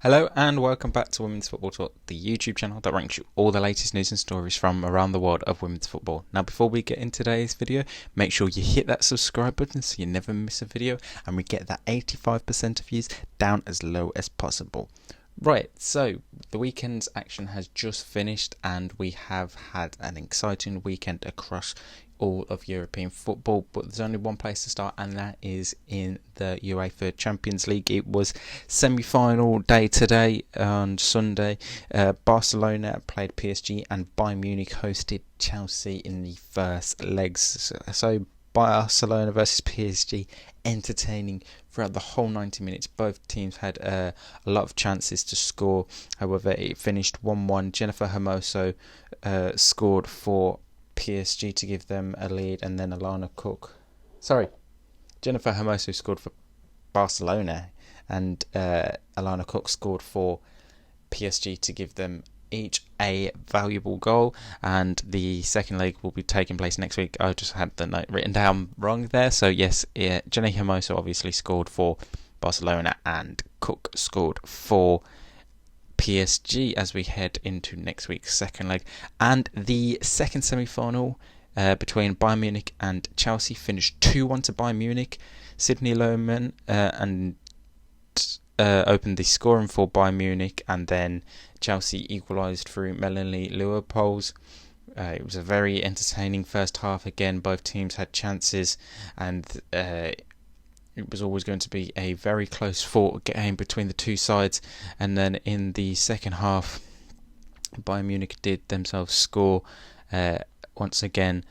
Hello and welcome back to Women's Football Talk, the YouTube channel that ranks you all the latest news and stories from around the world of women's football. Now before we get into today's video, make sure you hit that subscribe button so you never miss a video and we get that 85% of views down as low as possible. Right, so the weekend's action has just finished and we have had an exciting weekend across all of European football, but there's only one place to start and that is in the UEFA Champions League. It was semi-final day today on Sunday. Barcelona played PSG and Bayern Munich hosted Chelsea in the first legs. So Barcelona versus PSG, entertaining throughout the whole 90 minutes. Both teams had a lot of chances to score. However, it finished 1-1. Jennifer Hermoso scored for PSG to give them a lead, and then Jennifer Hermoso scored for Barcelona, and Alana Cook scored for PSG to give them each a valuable goal. And the second leg will be taking place next week. I just had the note written down wrong there. So yes, Jenny Hermoso obviously scored for Barcelona and Cook scored for PSG as we head into next week's second leg. And the second semi-final between Bayern Munich and Chelsea finished 2-1 to Bayern Munich. Sydney Lohmann opened the scoring for Bayern Munich, and then Chelsea equalised through Melanie Leupolz. It was a very entertaining first half. Again, both teams had chances, and it was always going to be a very close fought game between the two sides. And then in the second half, Bayern Munich did themselves score once again.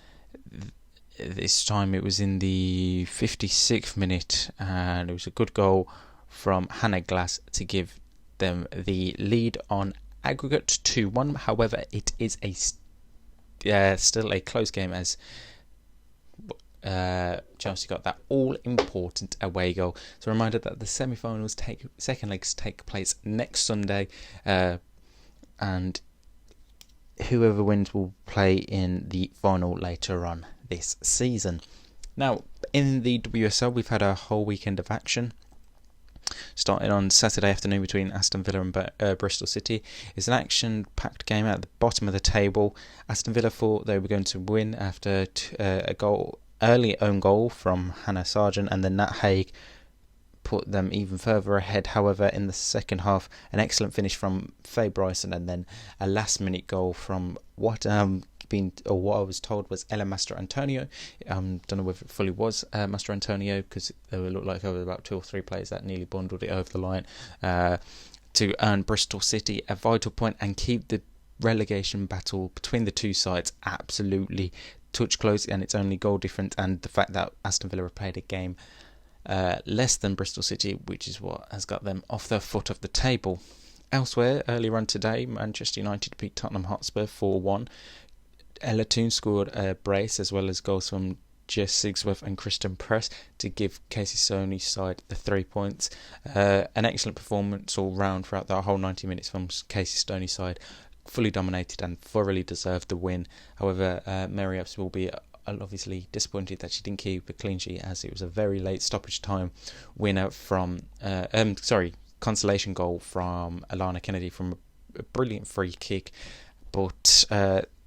This time it was in the 56th minute, and it was a good goal from Hannah Glass to give them the lead on aggregate 2-1. However, it is still a close game as Chelsea got that all-important away goal. So a reminder that the semi-finals second legs take place next Sunday, and whoever wins will play in the final later on this season. Now, in the WSL, we've had a whole weekend of action. Starting on Saturday afternoon between Aston Villa and Bristol City. It's an action-packed game at the bottom of the table. Aston Villa thought they were going to win after early own goal from Hannah Sargent, and then Nat Haig put them even further ahead. However, in the second half, an excellent finish from Faye Bryson, and then a last-minute goal from what I was told was Ella Mastro Antonio. Don't know whether it fully was Mastro Antonio, because it looked like there were about 2 or 3 players that nearly bundled it over the line to earn Bristol City a vital point and keep the relegation battle between the two sides absolutely touch close, and it's only goal difference. And the fact that Aston Villa have played a game less than Bristol City, which is what has got them off the foot of the table. Elsewhere, earlier on today, Manchester United beat Tottenham Hotspur 4-1. Ella Toone scored a brace, as well as goals from Jess Sigsworth and Kristen Press to give Casey Stoney's side the 3 points. An excellent performance all round throughout the whole 90 minutes from Casey Stoney's side. Fully dominated and thoroughly deserved the win. However, Mary Epps will be obviously disappointed that she didn't keep a clean sheet, as it was a very late stoppage time winner from consolation goal from Alana Kennedy from a brilliant free kick. But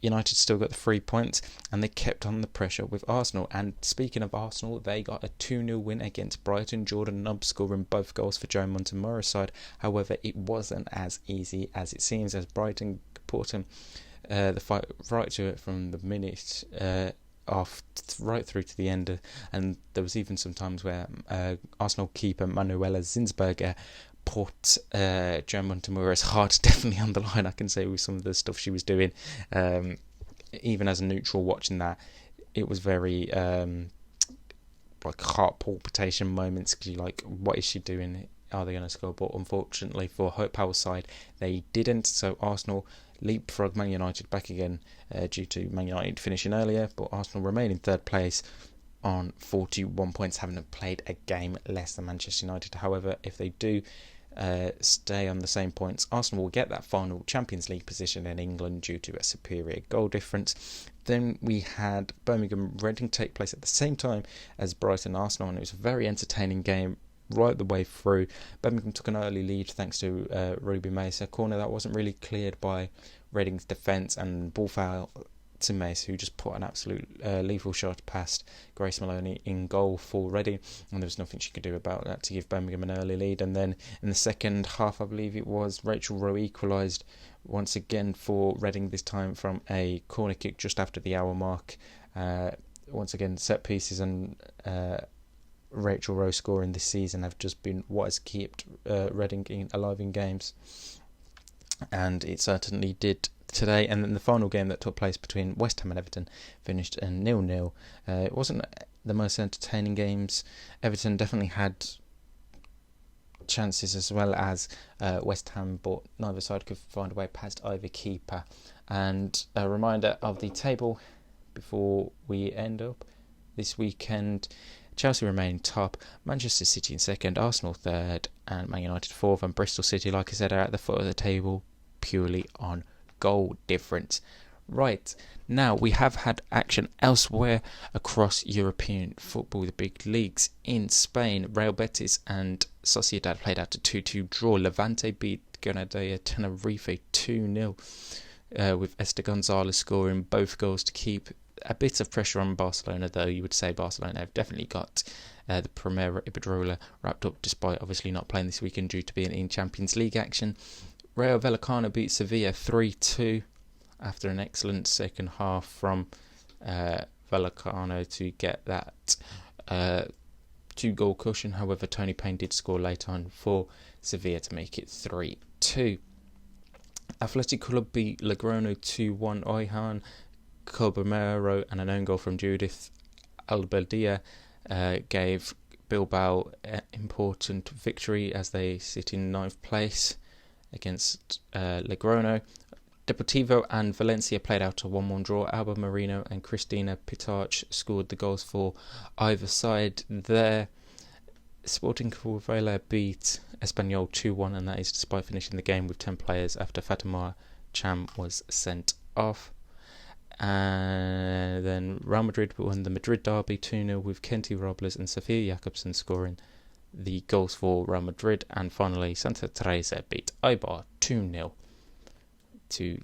United still got the 3 points, and they kept on the pressure with Arsenal. And speaking of Arsenal, they got a 2-0 win against Brighton. Jordan Nubb scoring both goals for Joe Montemurro's side. However, it wasn't as easy as it seems, as Brighton put the fight right to it from the minute off right through to the end. And there was even some times where Arsenal keeper Manuela Zinsberger put Jo Montemurro's heart definitely on the line, I can say, with some of the stuff she was doing. Even as a neutral watching that, it was very like heart palpitation moments, because you're like, what is she doing? Are they going to score? But unfortunately for Hope Power's side, they didn't. So Arsenal leapfrog Man United back again due to Man United finishing earlier, but Arsenal remain in third place on 41 points, having played a game less than Manchester United. However, if they do stay on the same points, Arsenal will get that final Champions League position in England due to a superior goal difference. Then we had Birmingham Reading take place at the same time as Brighton Arsenal, and it was a very entertaining game right the way through. Birmingham took an early lead thanks to Ruby Mace, a corner that wasn't really cleared by Reading's defence, and ball foul to Mace, who just put an absolute lethal shot past Grace Maloney in goal for Reading, and there was nothing she could do about that to give Birmingham an early lead. And then in the second half, I believe it was, Rachel Rowe equalised once again for Reading, this time from a corner kick just after the hour mark. Once again, set pieces and Rachel Rowe scoring this season have just been what has kept Reading alive in games, and it certainly did today. And then the final game that took place between West Ham and Everton finished 0-0. It wasn't the most entertaining games. Everton definitely had chances as well as West Ham, but neither side could find a way past either keeper. And a reminder of the table before we end up this weekend: Chelsea remain top, Manchester City in second, Arsenal third, and Man United fourth, and Bristol City, like I said, are at the foot of the table purely on goal difference. Right, now we have had action elsewhere across European football, the big leagues. In Spain, Real Betis and Sociedad played out a 2-2 draw. Levante beat Granada Tenerife 2-0, with Esther Gonzalez scoring both goals to keep a bit of pressure on Barcelona, though you would say Barcelona have definitely got the Primera Iberdrola wrapped up, despite obviously not playing this weekend due to being in Champions League action. Rayo Vallecano beat Sevilla 3-2 after an excellent second half from Vallecano to get that 2-goal cushion. However, Tony Payne did score late on for Sevilla to make it 3-2. Athletic Club beat Logroño 2-1. Oihan, Colbomero and an own goal from Judith Albaldia gave Bilbao an important victory as they sit in 9th place against Logroño. Deportivo and Valencia played out a 1-1 draw. Alba Marino and Cristina Pitarch scored the goals for either side there. Sporting Corvella beat Espanyol 2-1, and that is despite finishing the game with 10 players after Fatima Cham was sent off. And then Real Madrid won the Madrid derby 2-0 with Kenty Robles and Sofia Jakobsen scoring the goals for Real Madrid. And finally, Santa Teresa beat Eibar 2-0 to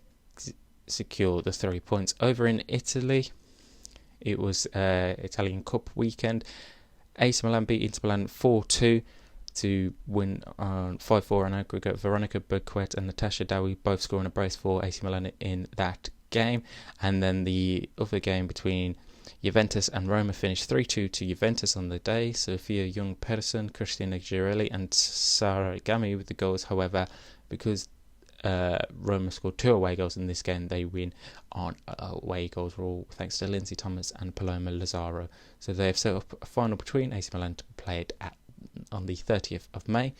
secure the 3 points. Over in Italy, it was Italian Cup weekend. AC Milan beat Inter Milan 4-2 to win on 5-4 on aggregate. Veronica Berquet and Natasha Dowie both scoring a brace for AC Milan in that game. And then the other game between Juventus and Roma finished 3-2 to Juventus on the day. Sophia Young-Persson, Christina Girelli and Sara Gami with the goals. However, because Roma scored 2 away goals in this game, they win on away goals rule thanks to Lindsay Thomas and Paloma Lazaro. So they have set up a final between AC Milan to be played on the 30th of May.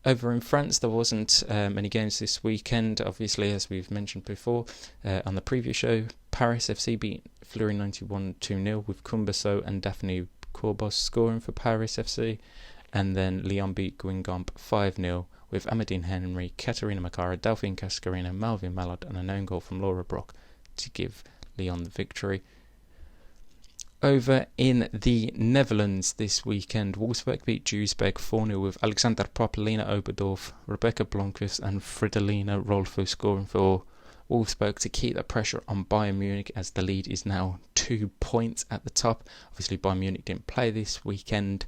Over in France, there wasn't many games this weekend. Obviously, as we've mentioned before on the previous show, Paris FC beat Fleury 91 2-0 with Kumbaso and Daphne Corbos scoring for Paris FC. And then Lyon beat Guingamp 5-0 with Amadine Henry, Katerina Makara, Delphine Cascarina, Malvin Mallard and an own goal from Laura Brock to give Lyon the victory. Over in the Netherlands this weekend, Wolfsburg beat Duisburg 4-0 with Alexander Popolina Oberdorf, Rebecca Blomqvist and Fridolina Rolfo scoring for Wolfsburg to keep the pressure on Bayern Munich, as the lead is now 2 points at the top. Obviously, Bayern Munich didn't play this weekend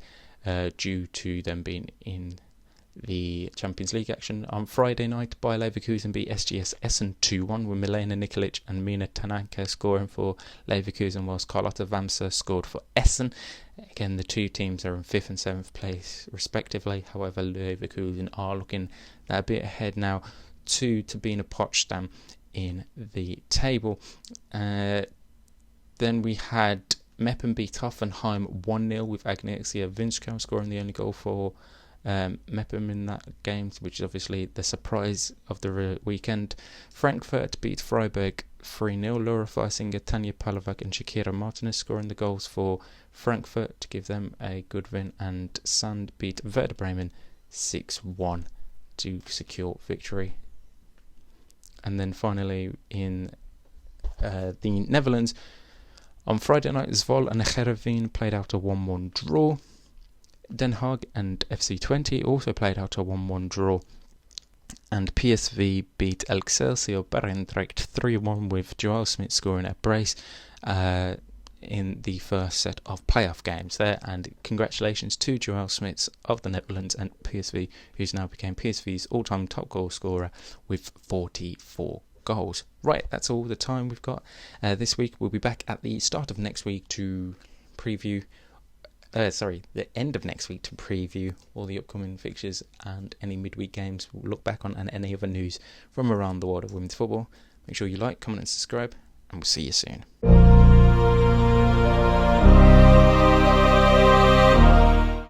due to them being in the Champions League action. On Friday night, Bayer Leverkusen beat SGS Essen 2-1 with Milena Nikolic and Mina Tananka scoring for Leverkusen, whilst Carlotta Vamsa scored for Essen. Again, the two teams are in 5th and 7th place respectively. However, Leverkusen are looking a bit ahead now to Turbine Potsdam in the table. Then we had Meppen beat Hoffenheim 1-0 with Agnieszka Winskau scoring the only goal for Meppen in that game, which is obviously the surprise of the weekend. Frankfurt beat Freiburg 3-0. Laura Feisinger, Tanya Palovac and Shakira Martinez scoring the goals for Frankfurt to give them a good win. And Sand beat Werder Bremen 6-1 to secure victory. And then finally in the Netherlands, on Friday night, Zwolle and Heerenveen played out a 1-1 draw. Den Haag and FC Twente also played out a 1-1 draw. And PSV beat Excelsior Barendrecht 3-1 with Joel Smith scoring a brace in the first set of playoff games there. And congratulations to Joel Smith of the Netherlands and PSV, who's now became PSV's all-time top goal scorer with 44 goals. Right, that's all the time we've got this week. We'll be back at the start of next week to preview the end of next week to preview all the upcoming fixtures and any midweek games. We'll look back on and any other news from around the world of women's football. Make sure you like, comment and subscribe, and we'll see you soon.